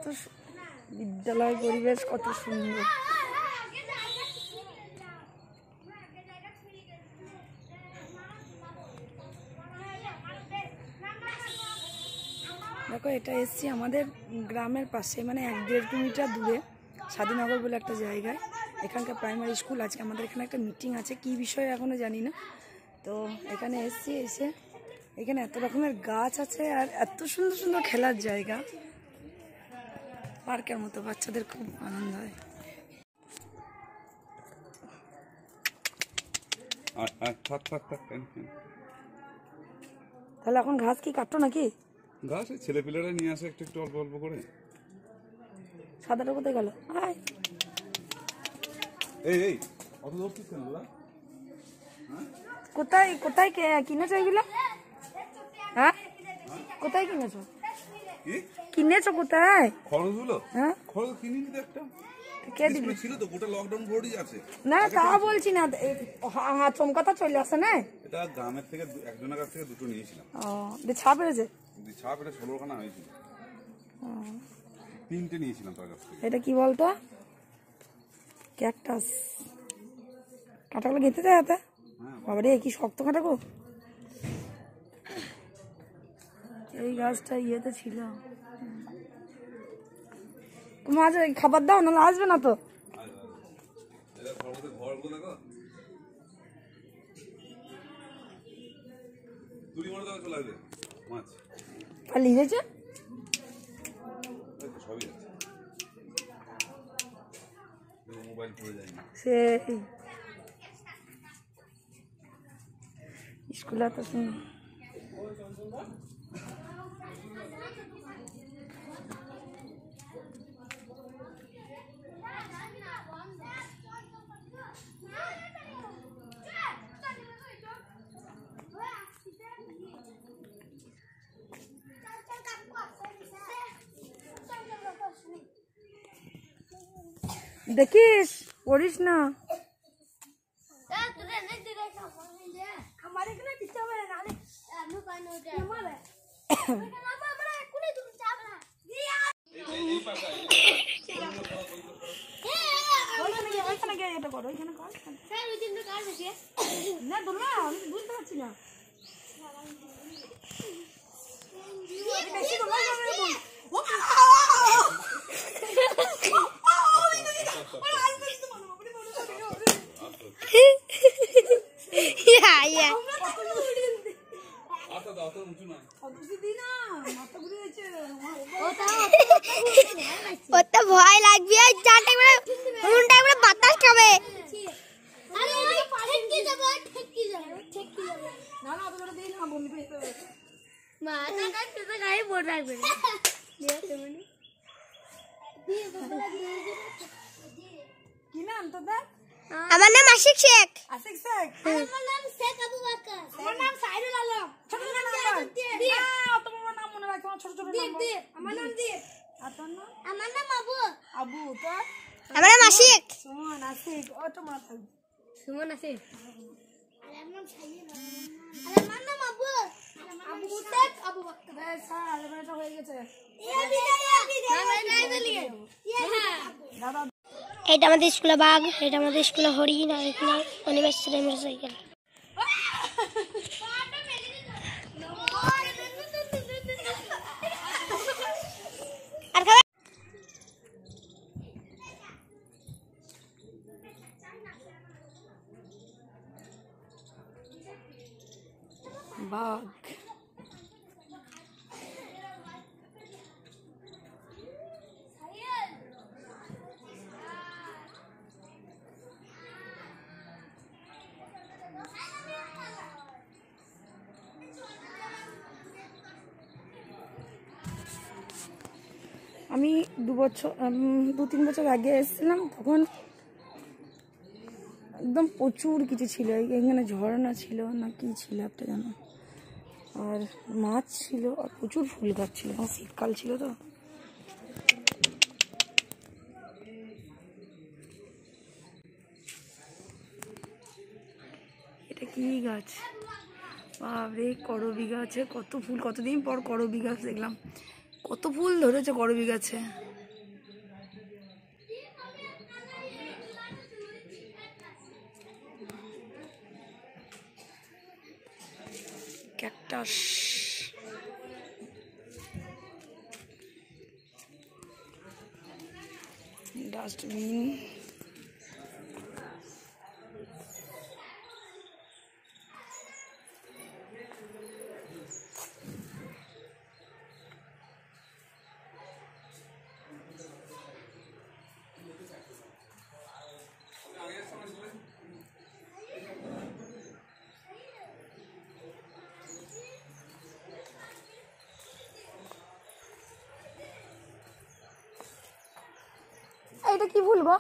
কত বিদ্যালয় পরিবেশ কত সুন্দর। দেখো এটা এসছি আমাদের গ্রামের পাশে, মানে 1-1.5 কিলোমিটার দূরে স্বাধীনগর বলে একটা জায়গায়। এখানকার প্রাইমারি স্কুল আছে। আমাদের এখানে একটা মিটিং আছে, কি বিষয়ে এখনো জানি না। তো এখানে এসছি, এসে এখানে এত রকমের গাছ আছে আর এত সুন্দর সুন্দর খেলার জায়গা, পার্কের মতো, বাচ্চাদের খুব আনন্দ হয়। তাহলে এখন ঘাস কি কাটতো নাকি? ঘাস ছেলেপিলেরা নিয়ে আসে একটু একটু অল্প অল্প করে। সাদাটা কোথায় গেল? এই অত দোস্ত কেন দাদা? কোথায় কোথায় কিনেছো এগুলো? হ্যাঁ কোথায় কিনেছো? কিনেছো কোথায়? খরচগুলো? হ্যাঁ খরচ কিনিনি তো একটা। কে দিবি? ছিল তো, গোটা লকডাউন ভর্তি আছে। না তা বলছি না, চমকাতা চলে আসে না। এটা গ্রামের থেকে একজনের কাছ থেকে দুটো নিয়েছিলাম। ও ছাপ এড়েছে? ছাপ এটা 16খানা হয়েছিল। 3টে নিয়েছিলাম তার কাছ থেকে। এটা কি বলতো? ক্যাকটাস। কাঁটাগুলো গেঁথে দেয় হাতে? বাবারে কি শক্ত কাঁটা গো। এই গাছটা ইয়েতে ছিল। তোমার আজ খাবার দাও, নাহলে আসবে না তো। লিখেছে সেই স্কুলে তো শুনি। দেখিস পড়িস না। বুঝতে পারছি না। ওটা ভয় লাগবে, বাতাস খাবে। কি নাম তোদের? আমার নাম আশিক শেখ। আশিক শেখ? আমার নাম শেখ আবু বকর। আমার নাম সাইদুল আলম। ছোট ছোট নাম তোমার নাম মনে রাখো, ছোট ছোট নাম। আমার নাম দীপ। আর তোর নাম? আমার নাম আবু। আবু। তোর? আমার নাম আশিক। সুমন। আশিক। ও তো মা থাকবে। সুমন আশিক। আর আমার নাম সাইদুল আলম। আর আমার নাম আবু। আবু শেখ আবু বকর। স্যার এটা হয়ে গেছে। এটা আমাদের স্কুলে বাঘ, এটা আমাদের স্কুলে হরিণ, আর এখানে অ্যানিভার্সারি সাইকেল। আর খাবার বাঘ। আমি 2-3 বছর আগে এসেছিলাম, তখন একদম প্রচুর কিছু ছিল। এখানে ঝর্ণা ছিল না কি ছিল একটা জানো, আর মাছ ছিল, আর প্রচুর ফুল গাছ ছিল। শীতকাল ছিল তো। এটা কি গাছ? বাপরে, করবী গাছে কত ফুল। কতদিন পর করবী গাছ দেখলাম। কত ফুল ধরেছে করবী গাছে। টাস। ডাস্টবিন, এটা কি ফুল গো?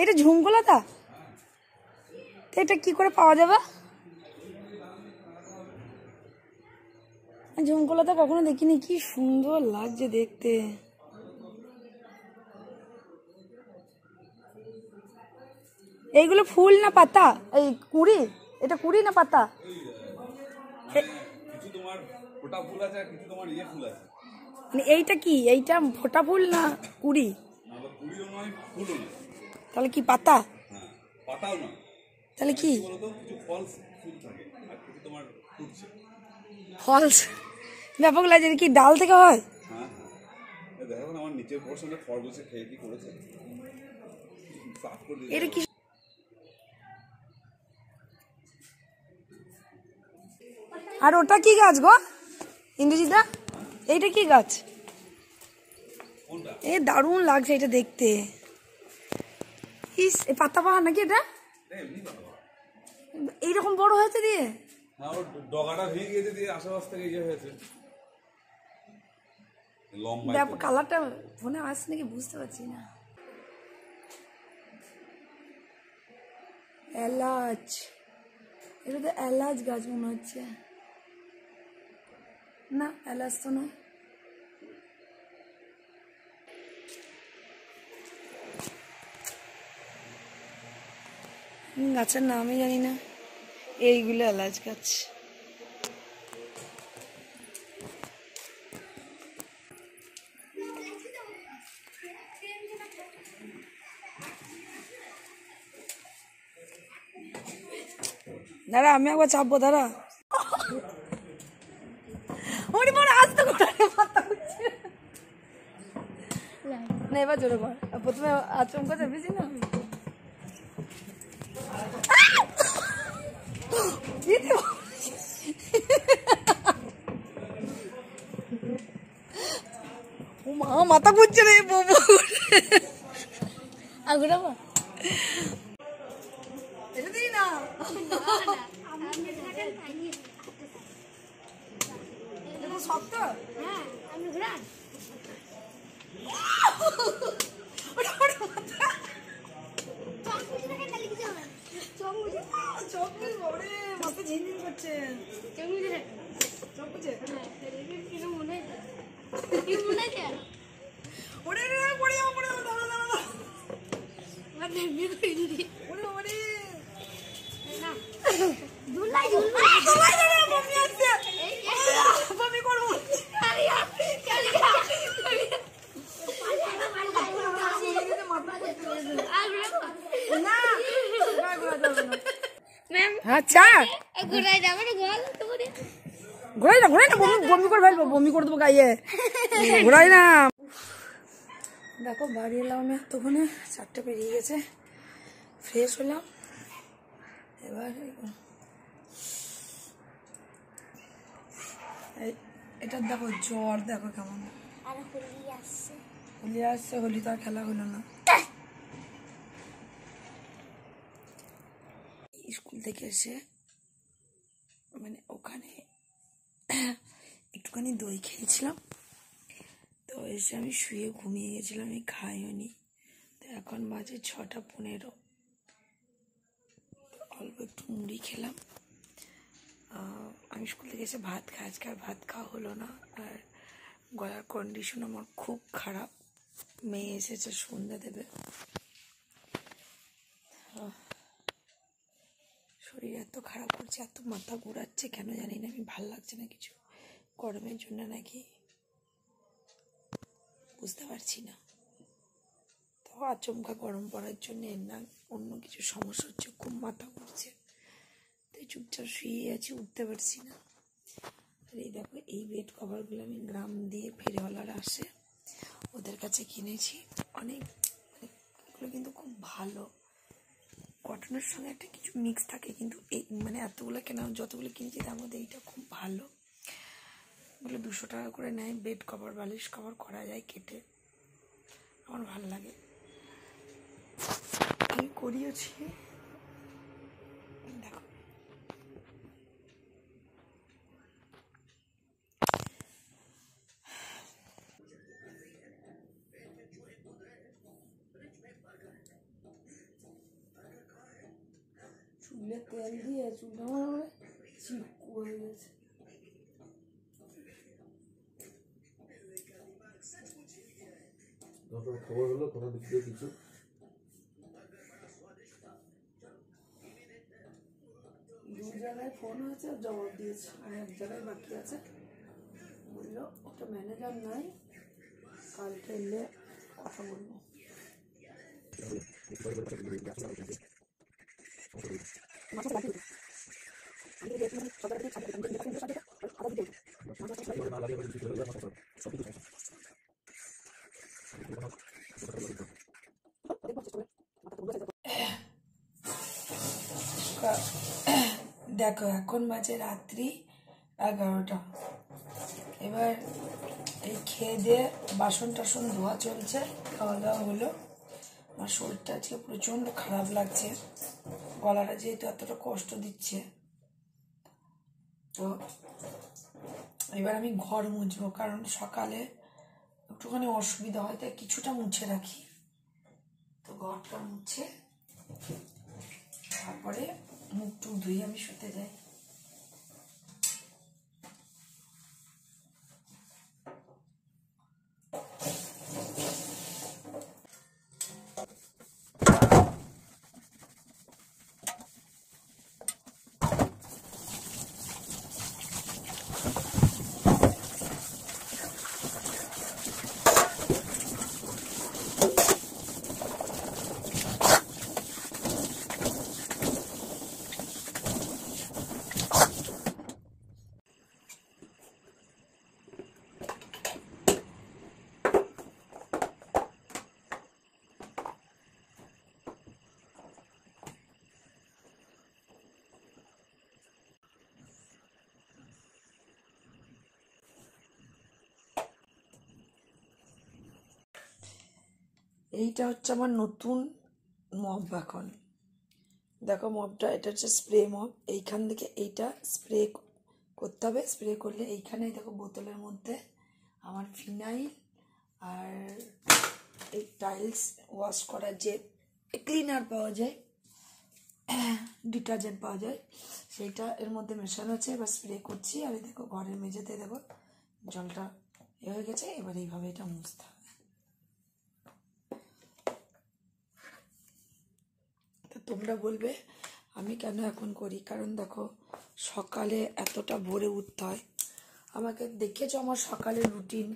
এটা ঝুমকোলতা। এটা কি করে পাওয়া যাবে? ঝুমকোলতা কখনো দেখিনি, কি সুন্দর লাগছে দেখতে। এইগুলো ফুল না পাতা? এই কুড়ি, এটা কুড়ি না পাতা? কিছু তোমার ফোটা ফুল আছে আর কিছু তোমার ইয়ে ফুল আছে। মানে এইটা কি? এইটা ফোটা ফুল না কুড়ি? কুড়িও নয়, ফুলও নয়। তাহলে কি পাতা? হ্যাঁ, পাতাও নয়। তাহলে কি বলতো কিছু ফলস ফুল থাকে আর কিছু তোমার ফুটছে। ফলস? ব্যাপক লাগছে। কি ডাল থেকে হয়? হ্যাঁ হ্যাঁ, দেখো না আমার নিচের পোর্শনে খরগোশে খেয়ে কি করেছে, সাফ করে দিয়েছে। এটা কি? আর ওটা কি গাছ গো ইন্দ্রজিৎদা? এইটা কি গাছ? এ দারুণ লাগছে এটা দেখতে। ইস, এই পাতা পাহাড় নাকি এটা? এইরকম বড় হয়েছে দিয়ে? হ্যাঁ, ওর ডগাটা ভেঙে গিয়েছে দিয়ে আশেপাশ থেকে ইয়ে হয়েছে লম্বা। কালারটা ফোনে আসছে নাকি বুঝতে পারছি না। এলাচ, এটা তো এলাচ গাছ মনে হচ্ছে। না, এলাচ তো নয়। গাছের নামই জানি না। এইগুলো এলাচ গাছ। দাঁড়া, আমি একবার চাপবো, দাঁড়া। ওরে বড় আসতে করে মাথা হচ্ছে না। এবার জোরে কর। প্রথমে আচমকা চেপেছি না। ও মা, মাথা ঘুরছে রে বাবু। আগুরা মা, এটা দিই না। এটা শক্ত। হ্যাঁ, আমি ঘুরান। মাথা ঝিনঝিন করছে। আচ্ছা, ঘোরাই না, ঘোরাই না, বমি করে ফেলবো, বমি করে দেবো গাইয়ে। ঘোরাই না। দেখো বাড়ি এলাম আমি এতক্ষণে, 4টা পেরিয়ে গেছে। ফ্রেশ হলাম এবার। এটার দেখো জ্বর, দেখো কেমন। হোলি আসছে, হোলি তো আর খেলা হলো না। স্কুল থেকে এসে মানে ওখানে একটুখানি দই খেয়েছিলাম, তো এসে আমি শুয়ে ঘুমিয়ে গেছিলাম, আমি খাইও নি। তো এখন বাজে 6টা 15। অল্প একটু মুড়ি খেলাম। আমি স্কুল থেকে এসে ভাত খাই, আজকে আর ভাত খাওয়া হলো না। আর গলার কন্ডিশন আমার খুব খারাপ। মেয়ে এসেছে সন্ধ্যা দেবে। শরীর এত খারাপ করছে, এত মাথা ঘোরাচ্ছে কেন জানি না। আমি ভাল লাগছে না কিছু, গরমের জন্য নাকি বুঝতে পারছি না। তো আচমকা গরম পড়ার জন্য না অন্য কিছু সমস্যা হচ্ছে, খুব মাথা ঘুরছে। তাই চুপচাপ শুয়ে আছি, উঠতে পারছি না। আর এই দেখো এই বেড কভারগুলো আমি গ্রাম দিয়ে ফেরিওয়ালারা আসে ওদের কাছে কিনেছি। অনেক মানে এগুলো কিন্তু খুব ভালো, কটনের সঙ্গে একটা কিছু মিক্স থাকে, কিন্তু এই মানে এতগুলো কেনা যতগুলো কিনছি তার মধ্যে এইটা খুব ভালো। এগুলো 200 টাকা করে নেয়। বেড কভার বালিশ কভার করা যায় কেটে, আমার ভালো লাগে, আমি করিয়েছি। দেখো চুলে তেল দিয়ে চুলটা আমার চিপকু হয়ে গেছে। খবর হলো কোথা দিক দিয়ে কিছু দু জায়গায় ফোন হয়েছে, জবাব দিয়েছে, আর এক জায়গায় বাকি আছে। বললো ওটা ম্যানেজার নাই, কালকে এলে কথা বলবো। দেখো এখন বাজে রাত্রি 11টা। এবার এই খেয়ে দিয়ে বাসন টাসন ধোয়া চলছে, খাওয়া দাওয়া হলো। আমার শরীরটা আজকে প্রচণ্ড খারাপ লাগছে, গলাটা যেহেতু এতটা কষ্ট দিচ্ছে। তো এবার আমি ঘর মুছবো, কারণ সকালে একটুখানি অসুবিধা হয়, তাই কিছুটা মুছে রাখি। তো ঘরটা মুছে তারপরে মুখ টুক ধুয়ে আমি শুতে যাই। এইটা হচ্ছে আমার নতুন মপ। এখন দেখো মপটা, এটা হচ্ছে স্প্রে মপ। এইখান থেকে এইটা স্প্রে করতে হবে। স্প্রে করলে এইখানে দেখো বোতলের মধ্যে আমার ফিনাইল আর এই টাইলস ওয়াশ করার যে ক্লিনার পাওয়া যায়, ডিটারজেন্ট পাওয়া যায়, সেইটা এর মধ্যে মেশানো আছে। এবার স্প্রে করছি, আর দেখো ঘরের মেঝেতে দেখো জলটা এ হয়ে গেছে। এবার এইভাবে এটা মুছতে হবে। তোমরা বলবে আমি কেন এখন করি, কারণ দেখো সকালে এতটা ভোরে উঠতে হয়। আমাকে দেখেছো আমার সকালের রুটিন,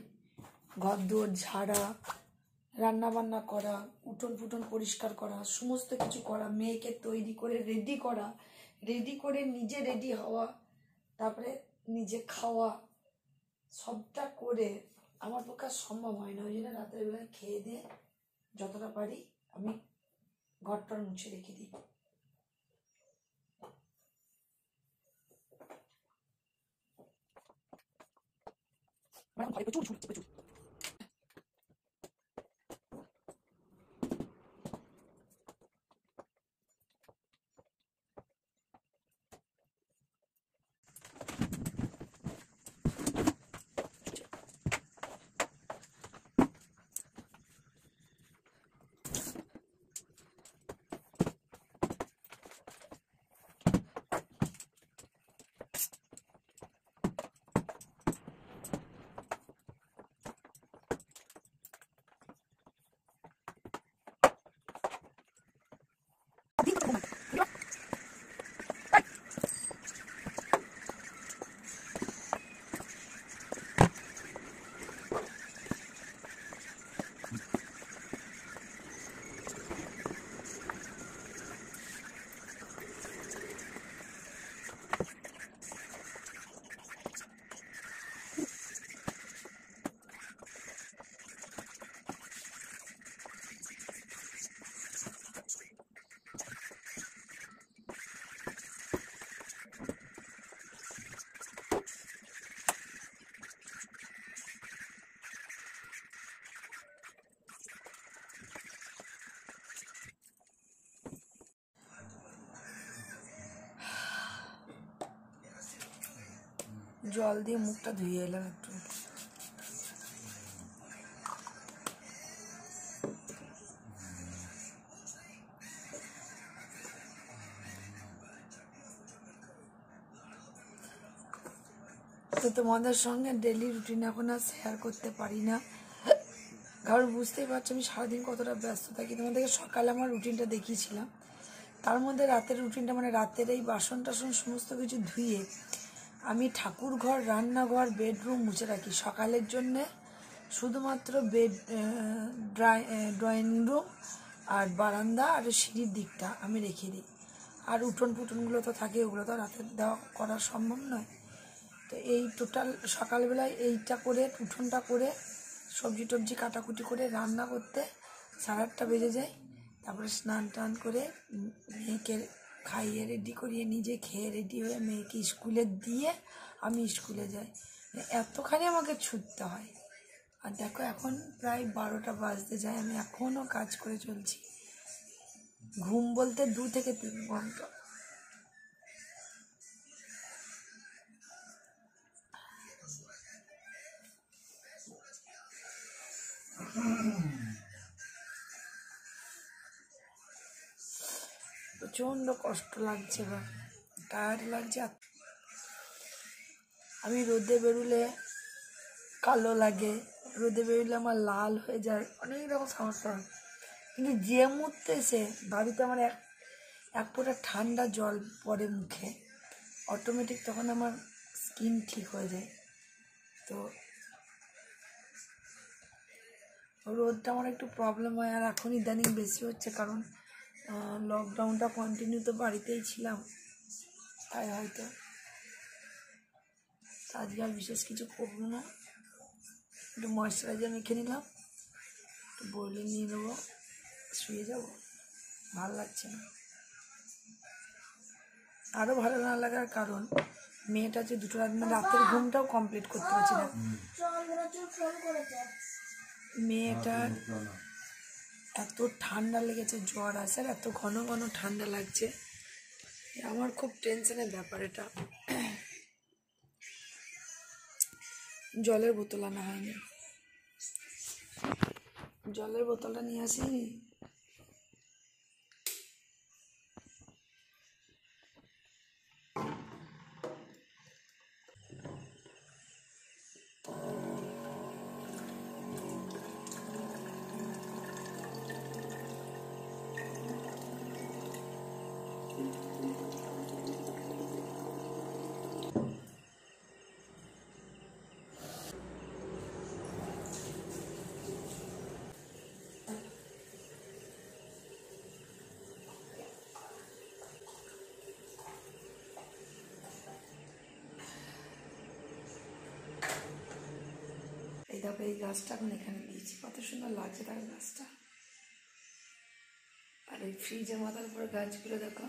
ঘর দুয়ার ঝাড়া, রান্না বান্না করা, উঠোন ফুটন পরিষ্কার করা, সমস্ত কিছু করা, মেয়েকে তৈরি করে রেডি করা, রেডি করে নিজে রেডি হওয়া, তারপরে নিজে খাওয়া, সবটা করে আমার পক্ষে সম্ভব হয় না। ওই জন্য রাতের বেলায় খেয়ে দিয়ে যতটা পারি আমি ঘরটার মুছে রেখে দিই। প্রচুর ঝুলছে, প্রচুর। জল দিয়ে মুখটা ধুয়ে এলাম একটু। তো তোমাদের সঙ্গে ডেলি রুটিন এখন আর শেয়ার করতে পারি না, কারণ বুঝতেই পারছো আমি সারাদিন কতটা ব্যস্ত থাকি। তোমাদেরকে সকালে আমার রুটিনটা দেখিয়েছিলাম, তার মধ্যে রাতের রুটিনটা মানে রাতের এই বাসন টাসন সমস্ত কিছু ধুয়ে আমি ঠাকুর ঘর, রান্নাঘর, বেডরুম মুছে রাখি। সকালের জন্যে শুধুমাত্র ড্রয়িং রুম আর বারান্দা আর সিঁড়ির দিকটা আমি রেখে দিই। আর উঠোন ফুটনগুলো তো থাকে, ওগুলো তো রাতে দেওয়া করা সম্ভব নয়। তো এই টোটাল সকালবেলায় এইটা করে, উঠোনটা করে, সবজি টবজি কাটাকুটি করে রান্না করতে 8:30 বেজে যায়। তারপরে স্নান টান করে মেয়েকে খাইয়ে রেডি করিয়ে নিজে খেয়ে রেডি হয়ে মেয়েকে স্কুলে দিয়ে আমি স্কুলে যাই। এতখানি আমাকে ছুটতে হয়। আর দেখো এখন প্রায় 12টা বাজতে যায়, আমি এখনও কাজ করে চলছি। ঘুম বলতে 2 থেকে 3 ঘন্টা। প্রচণ্ড কষ্ট লাগছে বা টায়ার্ড লাগছে। আমি রোদে বেরোলে কালো লাগে, রোদে বেরোলে আমার লাল হয়ে যায়, অনেক রকম সমস্যা হয়। কিন্তু যে মুহূর্তে এসে বাড়িতে আমার এক ফোঁটা ঠান্ডা জল পড়ে মুখে, অটোমেটিক তখন আমার স্কিন ঠিক হয়ে যায়। তো রোদটা আমার একটু প্রবলেম হয়, আর এখন ইদানিং বেশি হচ্ছে, কারণ লকডাউনটা কন্টিনিউ তো বাড়িতেই ছিলাম, তাই হয়তো। আজকে আর বিশেষ কিছু করবো না, একটু ময়েশ্চারাইজার মেখে নিলাম, একটু বলে নিয়ে নেবো, শুয়ে যাব। ভালো লাগছে না। আরও ভালো না লাগার কারণ মেয়েটা হচ্ছে 2টো রাতের ঘুমটাও কমপ্লিট করতে পারছি না। মেয়েটার এত ঠান্ডা লেগেছে, জ্বর আসে, আর এত ঘন ঘন ঠান্ডা লাগছে, আমার খুব টেনশনের ব্যাপার এটা। জলের বোতল আনা হয়নি, জলের বোতলটা নিয়ে আসিনি। এই দেখো এই গাছটা এখন এখানে দিয়েছি, কত সুন্দর লাগছে তার গাছটা। আর এই ফ্রিজের মাথার উপরে গাছগুলো দেখো,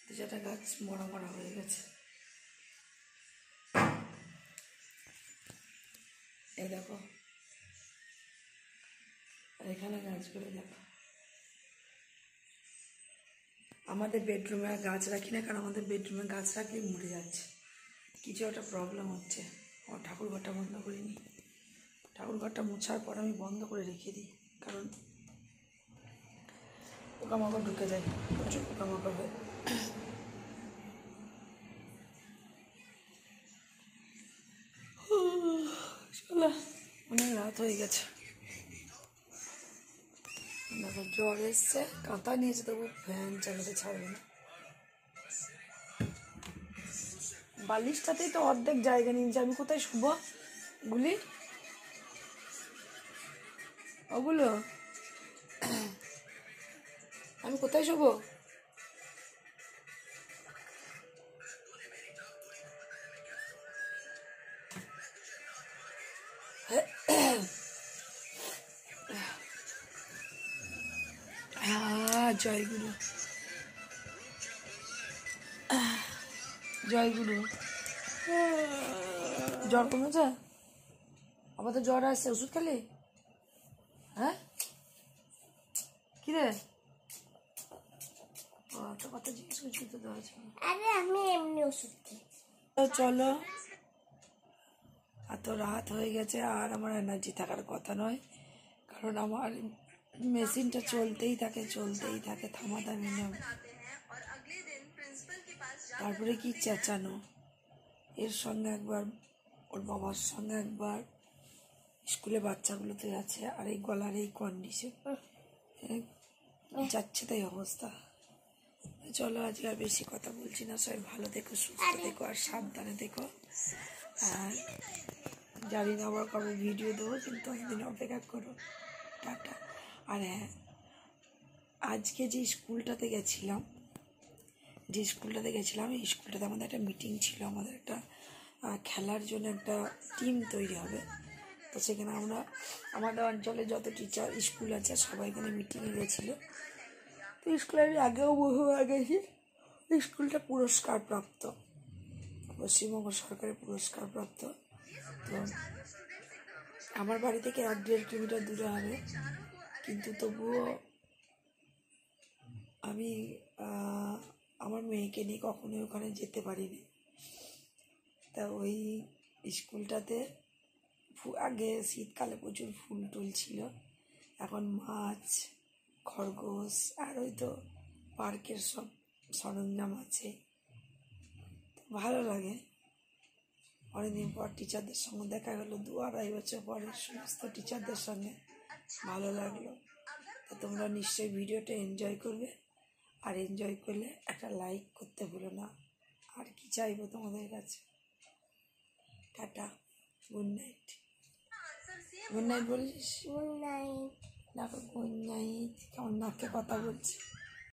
2-4টা গাছ মরা মরা হয়ে গেছে। এই দেখো, আর এখানে গাছগুলো দেখো। আমাদের বেডরুমে আর গাছ রাখি না, কারণ আমাদের বেডরুমে গাছ রাখলে মরে যাচ্ছে, কিছু একটা প্রবলেম হচ্ছে। আমার ঠাকুর ঘরটা বন্ধ করিনি, ঠাকুর ঘরটা মোছার পর আমি বন্ধ করে রেখে দিই, কারণ পোকামাকড় ঢুকে যায়, প্রচুর পোকামাকড় হয়। চলো, অনেক রাত হয়ে গেছে। দেখো জ্বর এসছে, কাঁথা নিয়েছে, তবু ফ্যান চালাতে ছাড়বে না। বালিশটাতেই তো অর্ধেক জায়গা নিয়েছে, আমি কোথায় শুভ গুলি ওগুলো, আমি কোথায় শুভ? জয়গুরু, জয়গুরু। জ্বর কমেছে? আবার তো জ্বর আসছে, ওষুধ খেলে? হ্যাঁ কি রে? তো কথা জিজ্ঞেস করছি তো। আরে আমি এমনি ওষুধ খেয়েছি। তো চলো, এত রাত হয়ে গেছে আর আমার এনার্জি থাকার কথা নয়, কারণ আমার মেশিনটা চলতেই থাকে থামাথামি নয়। তারপরে কি চেঁচানো, এর সঙ্গে একবার ওর বাবার সঙ্গে একবার, স্কুলে বাচ্চাগুলো তো আছে, আর এই গলার এই কন্ডিশন যাচ্ছে তাই অবস্থা। চলো আজকে আর বেশি কথা বলছি না, সবাই ভালো থেকো, সুস্থ থেকো আর সাবধানে থেকো। আর জানি না আবার কবে ভিডিও দেবো, কিন্তু একদিন অপেক্ষা করো। টাটা। আর হ্যাঁ, আজকে যে স্কুলটাতে গেছিলাম এই স্কুলটাতে আমাদের একটা মিটিং ছিল, আমাদের একটা খেলার জন্য একটা টিম তৈরি হবে। তো সেখানে আমরা আমাদের অঞ্চলে যত টিচার স্কুল আছে সবাই এখানে মিটিংয়ে গেছিলো। তো স্কুলে আমি আগেও বহুবার গেছি। স্কুলটা পুরস্কারপ্রাপ্ত, পশ্চিমবঙ্গ সরকারের পুরস্কারপ্রাপ্ত। তো আমার বাড়ি থেকে 1-1.5 কিলোমিটার দূরে হবে, কিন্তু তবুও আমি আমার মেয়েকে নিয়ে কখনোই ওখানে যেতে পারিনি। তা ওই স্কুলটাতে আগে শীতকালে প্রচুর ফুল টুল ছিল, এখন মাছ, খরগোশ আর ওই তো পার্কের সব সরঞ্জাম আছে। ভালো লাগে। অনেকদিন পর টিচারদের সঙ্গে দেখা গেলো, 2-2.5 বছর পরে সমস্ত টিচারদের সঙ্গে, ভালো লাগলো। তো তোমরা নিশ্চয়ই ভিডিওটা এনজয় করবে, আর এনজয় করলে একটা লাইক করতে ভুলো না। আর কি চাইবো তোমাদের কাছে। Tata, good night. Good night বলিস? Good night. দেখো গুড নাইট কেমন নাকে কথা বলছে।